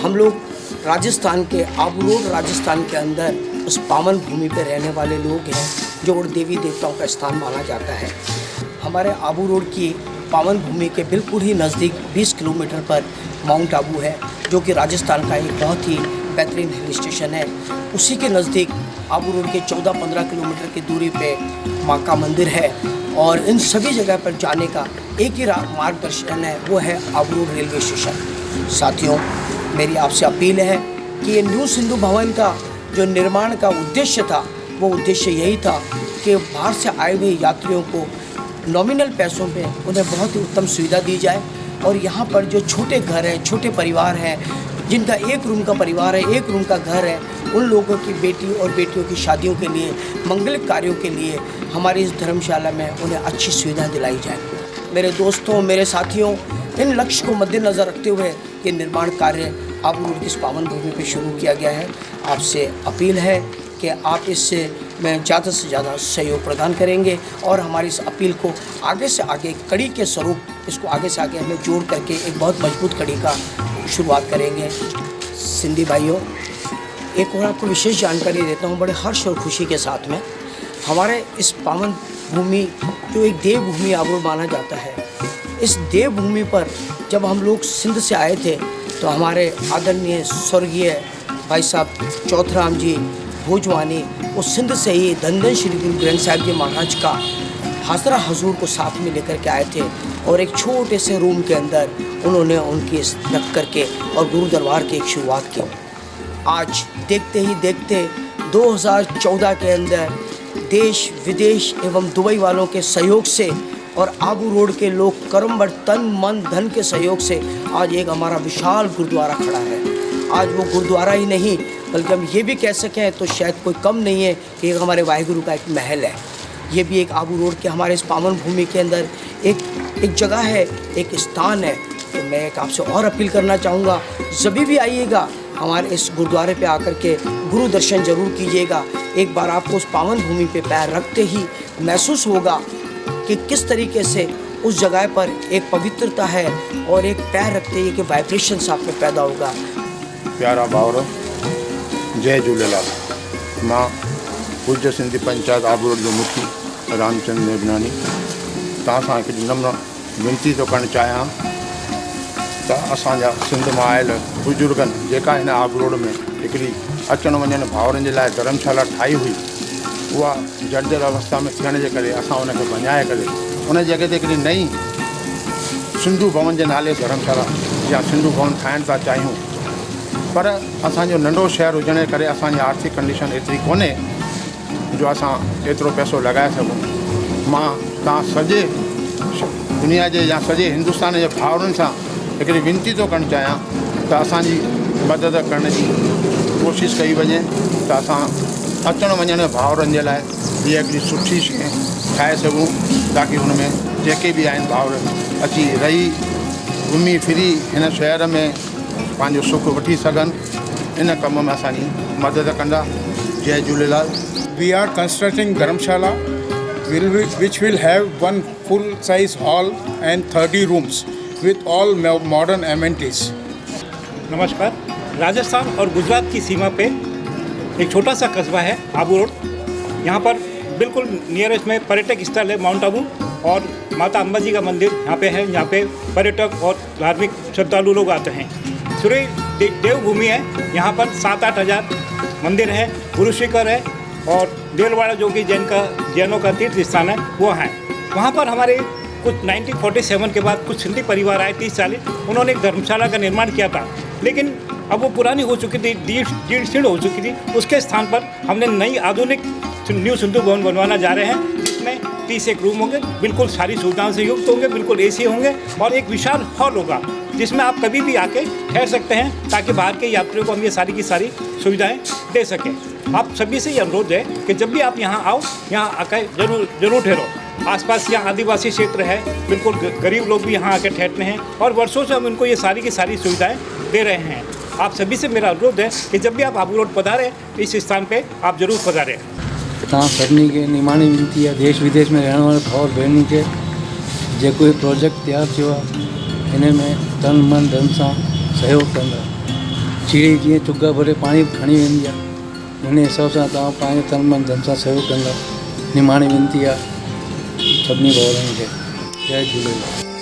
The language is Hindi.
हम लोग राजस्थान के आबू रोड राजस्थान के अंदर उस पावन भूमि पर रहने वाले लोग हैं जो देवी देवताओं का स्थान माना जाता है। हमारे आबू रोड की पावन भूमि के बिल्कुल ही नज़दीक 20 किलोमीटर पर माउंट आबू है, जो कि राजस्थान का एक बहुत ही बेहतरीन हिल स्टेशन है। उसी के नज़दीक आबू रोड के 14-15 किलोमीटर की दूरी पे माँ का मंदिर है और इन सभी जगह पर जाने का एक ही मार्गदर्शन है, वो है आबू रोड रेलवे स्टेशन। साथियों, मेरी आपसे अपील है कि ये न्यू सिंधु भवन का जो निर्माण का उद्देश्य था, वो उद्देश्य यही था कि बाहर से आए हुए यात्रियों को नॉमिनल पैसों पे उन्हें बहुत ही उत्तम सुविधा दी जाए और यहाँ पर जो छोटे घर हैं, छोटे परिवार हैं, जिनका एक रूम का परिवार है, एक रूम का घर है, उन लोगों की बेटी और बेटियों की शादियों के लिए, मंगलिक कार्यों के लिए हमारी इस धर्मशाला में उन्हें अच्छी सुविधा दिलाई जाए। मेरे दोस्तों, मेरे साथियों, इन लक्ष्य को मद्देनज़र रखते हुए ये निर्माण कार्य आबू रोड की इस पावन भूमि पर शुरू किया गया है। आपसे अपील है कि आप इससे में ज़्यादा से ज़्यादा सहयोग प्रदान करेंगे और हमारी इस अपील को आगे से आगे कड़ी के स्वरूप इसको आगे से आगे हमें जोड़ करके एक बहुत मजबूत कड़ी का शुरुआत करेंगे। सिंधी भाइयों, एक और आपको विशेष जानकारी देता हूँ बड़े हर्ष और खुशी के साथ में। हमारे इस पावन भूमि जो एक देवभूमि आबू रोड माना जाता है, इस देवभूमि पर जब हम लोग सिंध से आए थे तो हमारे आदरणीय स्वर्गीय भाई साहब चौथराम जी भोजवानी वो सिंध से ही धन धन श्री गुरु ग्रंथ साहिब जी महाराज का हाजरा हजूर को साथ में लेकर के आए थे और एक छोटे से रूम के अंदर उन्होंने उनकी रख करके और गुरु दरबार की एक शुरुआत की। आज देखते ही देखते 2014 के अंदर देश विदेश एवं दुबई वालों के सहयोग से और आबू रोड के लोग कर्मबद्ध तन मन धन के सहयोग से आज एक हमारा विशाल गुरुद्वारा खड़ा है। आज वो गुरुद्वारा ही नहीं बल्कि हम ये भी कह सकें तो शायद कोई कम नहीं है कि एक हमारे वाहिगुरु का एक महल है। ये भी एक आबू रोड के हमारे इस पावन भूमि के अंदर एक जगह है, एक स्थान है। तो मैं एक आपसे और अपील करना चाहूँगा, जब भी आइएगा हमारे इस गुरुद्वारे पे आकर के गुरु दर्शन जरूर कीजिएगा। एक बार आपको उस पावन भूमि पे पैर रखते ही महसूस होगा कि किस तरीके से उस जगह पर एक पवित्रता है और एक पैर रखते ही कि वाइब्रेशन आप में पैदा होगा। प्यारा भावर, जय झूलेलाल। मां पूज्य सिंधी पंचायत आबू रोड जो मुखी रामचंद्र नेबनानी तव्हां सां हिकु नम्र विनती थो करणु चाहियां त असांजा सिंध मां आयल बुजुर्गनि जेका हिन आबू रोड में हिकिड़ी अचण वञण भाउरनि जे लाइ धर्मशाला ठाही हुई, उहा जर्जर अवस्था में थियण जे करे असां उनखे बञाए करे उन जॻह ते हिकिड़ी नई सिंधु भवन जे नाले धर्मशाला या सिंधु भवन ठाहिणु था चाहियूं। पर असांजो नंढो शहर हुजण जे करे असांजी आर्थिक कंडीशन एतिरी कोन्हे जो असां एतिरो पैसो लॻाए सघूं। मां तव्हां सॼे दुनिया जे या सॼे हिंदुस्तान जे भाउरनि सां हिकिड़ी विनती थो करणु चाहियां त असांजी मदद करण जी कोशिशि कई वञे त असां अचण वञण भाउरनि जे लाइ हीअ हिकिड़ी सुठी शइ ठाहे सघूं ताकी हुन में जेके बि आहिनि भाउर अची रही घुमी फिरी हिन शहर में पंहिंजो सुख वठी सघनि। इन कम में असांजी मदद कंदा। जय Jhulelal. We are constructing Dharamshala which will have one full size hall and 30 rooms with all modern amenities. नमस्कार। राजस्थान और गुजरात की सीमा पे एक छोटा सा कस्बा है आबू रोड। यहाँ पर बिल्कुल नियरेस्ट में पर्यटक स्थल है माउंट आबू और माता अम्बा जी का मंदिर यहाँ पे है। यहाँ पे पर्यटक और धार्मिक श्रद्धालु लोग आते हैं। सूर्य देवभूमि है। यहाँ पर 7-8 हज़ार मंदिर है, गुरु शिखर है और देलवाड़ा जो कि जैनों का तीर्थ स्थान है वो है। वहाँ पर हमारे कुछ 1947 के बाद कुछ सिंधी परिवार आए 30-40, उन्होंने एक धर्मशाला का निर्माण किया था, लेकिन अब वो पुरानी हो चुकी थी, जीर्ण शीर्ण हो चुकी थी। उसके स्थान पर हमने नई आधुनिक न्यू सिंधु भवन बनवाना जा रहे हैं, जिसमें 31 रूम होंगे, बिल्कुल सारी सुविधाओं से युक्त होंगे, बिल्कुल एसी होंगे और एक विशाल हॉल होगा जिसमें आप कभी भी आके ठहर सकते हैं ताकि बाहर के यात्रियों को हम ये सारी की सारी सुविधाएं दे सकें। आप सभी से ये अनुरोध है कि जब भी आप यहाँ आओ, यहाँ आकर जरूर ठहरो। आसपास यहाँ आदिवासी क्षेत्र है, बिल्कुल गरीब लोग भी यहाँ आके ठहरते हैं और वर्षों से हम इनको ये सारी की सारी सुविधाएं दे रहे हैं। आप सभी से मेरा अनुरोध है कि जब भी आप आबू रोड पधारें, इस स्थान पे आप जरूर पधारें। तव्हां सभिनी खे निमाणी विनती आहे, देश विदेश में रहण वारे भाउर भेनरुनि खे जेको प्रोजेक्ट तयारु थियो आहे हिन में तन मन धन सां सहयोग कंदा। चिड़ी जीअं चुगा भरे पाणी खणी वेंदी आहे उन हिसाब सां तव्हां पंहिंजे तन मन धन सां सहयोग कंदा निमाणी वेनिती आहे सभिनी भाउरनि खे जय झूलेलाल।